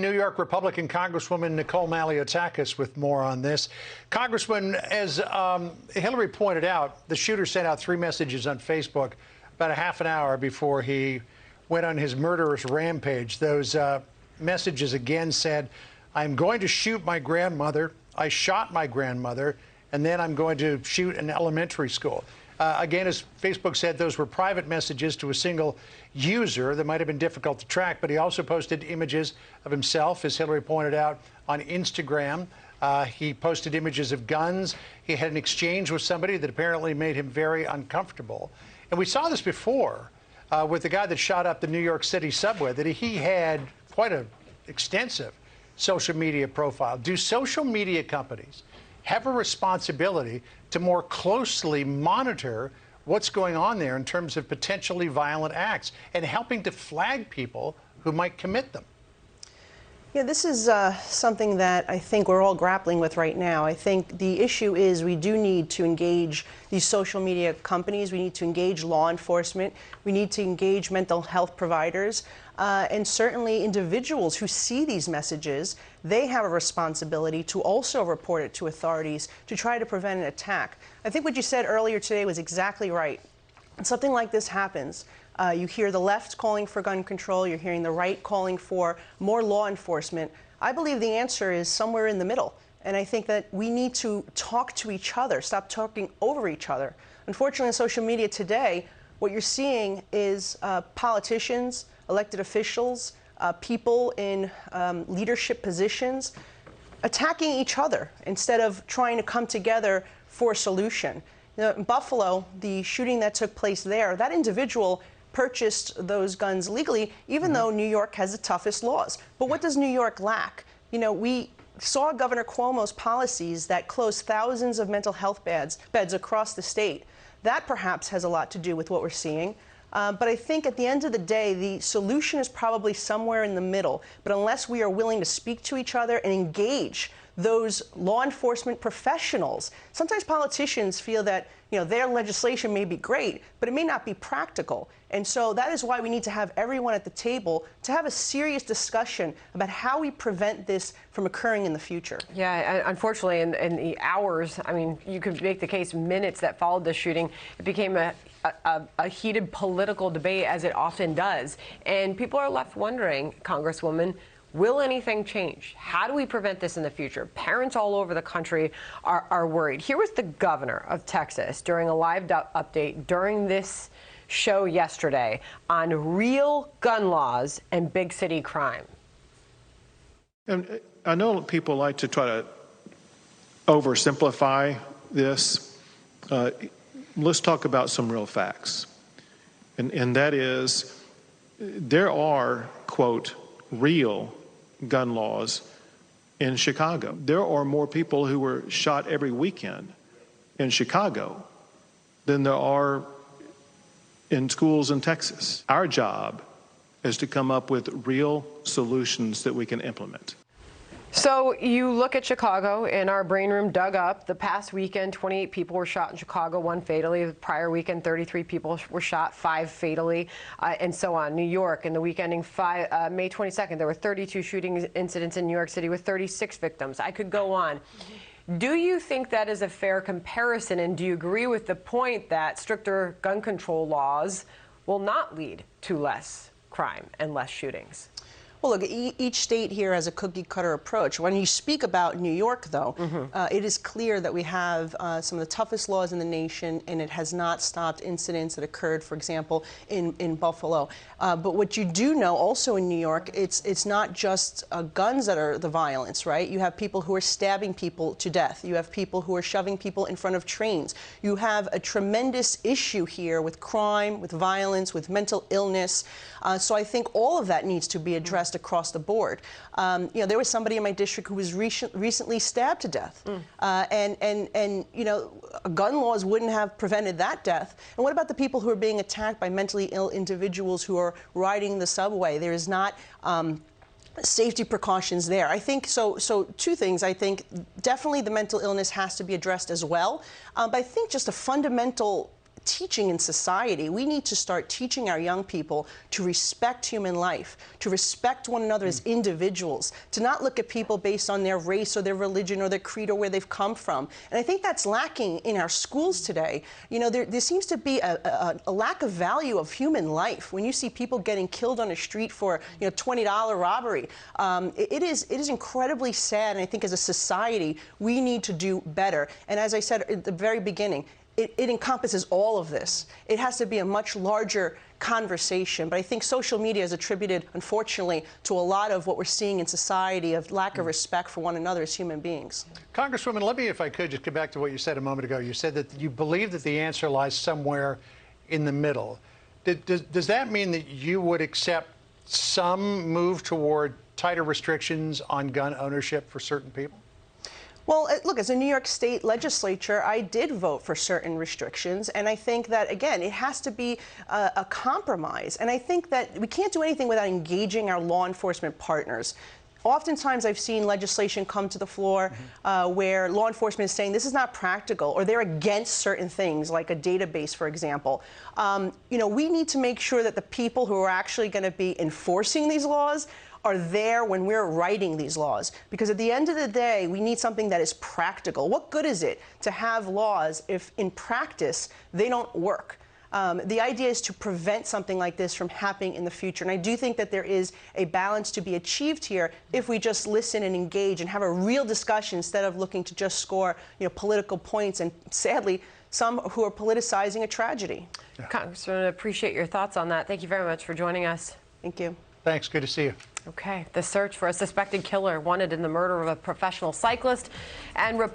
New York Republican Congresswoman Nicole Malliotakis with more on this. Congressman, as Hillary pointed out, the shooter sent out 3 messages on Facebook about a half an hour before he went on his murderous rampage. Those messages again said, "I'm going to shoot my grandmother. I shot my grandmother, and then I'm going to shoot an elementary school." Again, as Facebook said, those were private messages to a single user that might have been difficult to track, but he also posted images of himself, as Hillary pointed out, on Instagram. He posted images of guns. He had an exchange with somebody that apparently made him very uncomfortable. And we saw this before with the guy that shot up the New York City subway, that he had quite an extensive social media profile. Do social media companies have a responsibility to more closely monitor what's going on there in terms of potentially violent acts and helping to flag people who might commit them? Yeah, this is something that I think we're all grappling with right now. I think the issue is we do need to engage these social media companies. We need to engage law enforcement. We need to engage mental health providers. And certainly individuals who see these messages, they have a responsibility to also report it to authorities to try to prevent an attack. I think what you said earlier today was exactly right. When something like this happens, you hear the left calling for gun control, you're hearing the right calling for more law enforcement. I believe the answer is somewhere in the middle. And I think that we need to talk to each other, stop talking over each other. Unfortunately, on social media today, what you're seeing is politicians, elected officials, people in leadership positions attacking each other instead of trying to come together for a solution. You know, in Buffalo, the shooting that took place there, that individual purchased those guns legally, even though New York has the toughest laws. But what does New York lack? You know, we saw Governor Cuomo's policies that closed thousands of mental health beds across the state. That perhaps has a lot to do with what we're seeing. But I think at the end of the day, the solution is probably somewhere in the middle. But unless we are willing to speak to each other and engage those law enforcement professionals, sometimes politicians feel that, you know, their legislation may be great, but it may not be practical. And so that is why we need to have everyone at the table to have a serious discussion about how we prevent this from occurring in the future. Yeah, unfortunately, in the hours, I mean, you could make the case minutes that followed the shooting, it became a heated political debate, as it often does. And people are left wondering, Congresswoman, will anything change? How do we prevent this in the future? Parents all over the country are worried. Here was the governor of Texas during a live update during this show yesterday on real gun laws and big city crime. And I know people like to try to oversimplify this. Let's talk about some real facts. And that is, there are, quote, real gun laws in Chicago. There are more people who were shot every weekend in Chicago than there are in schools in Texas. Our job is to come up with real solutions that we can implement. So you look at Chicago, and our brain room dug up. The past weekend, 28 people were shot in Chicago, 1 fatally. The prior weekend, 33 people were shot, 5 fatally, and so on. New York, in the week ending May 22nd, there were 32 shooting incidents in New York City with 36 victims. I could go on. Do you think that is a fair comparison, and do you agree with the point that stricter gun control laws will not lead to less crime and less shootings? Well, look, each state here has a cookie-cutter approach. When you speak about New York, though, it is clear that we have some of the toughest laws in the nation, and it has not stopped incidents that occurred, for example, in Buffalo. But what you do know also in New York, it's not just guns that are the violence, right? You have people who are stabbing people to death. You have people who are shoving people in front of trains. You have a tremendous issue here with crime, with violence, with mental illness. So I think all of that needs to be addressed across the board. You know, there was somebody in my district who was recently stabbed to death. And you know, gun laws wouldn't have prevented that death. And what about the people who are being attacked by mentally ill individuals who are riding the subway? There is not safety precautions there. I think so 2 things. I think definitely the mental illness has to be addressed as well. But I think just a fundamental teaching in society. We need to start teaching our young people to respect human life, to respect one another as individuals, to not look at people based on their race or their religion or their creed or where they've come from. And I think that's lacking in our schools today. You know, there seems to be a lack of value of human life. When you see people getting killed on the street for, you know, $20 robbery, it is incredibly sad. And I think as a society, we need to do better. And as I said at the very beginning, it encompasses all of this. It has to be a much larger conversation. But I think social media is attributed, unfortunately, to a lot of what we're seeing in society of lack of respect for one another as human beings. Congresswoman, let me, if I could, just get back to what you said a moment ago. You said that you believe that the answer lies somewhere in the middle. Does that mean that you would accept some move toward tighter restrictions on gun ownership for certain people? Well, look, as a New York State legislature, I did vote for certain restrictions, and I think that, again, it has to be a compromise. And I think that we can't do anything without engaging our law enforcement partners. Oftentimes, I've seen legislation come to the floor where law enforcement is saying this is not practical, or they're against certain things, like a database, for example. You know, we need to make sure that the people who are actually going to be enforcing these laws are there when we're writing these laws. Because at the end of the day, we need something that is practical. What good is it to have laws if in practice they don't work? The idea is to prevent something like this from happening in the future. And I do think that there is a balance to be achieved here if we just listen and engage and have a real discussion instead of looking to just score, you know, political points and, sadly, some who are politicizing a tragedy. Yeah. Congressman, I appreciate your thoughts on that. Thank you very much for joining us. Thank you. Thanks. Good to see you. Okay. The search for a suspected killer wanted in the murder of a professional cyclist and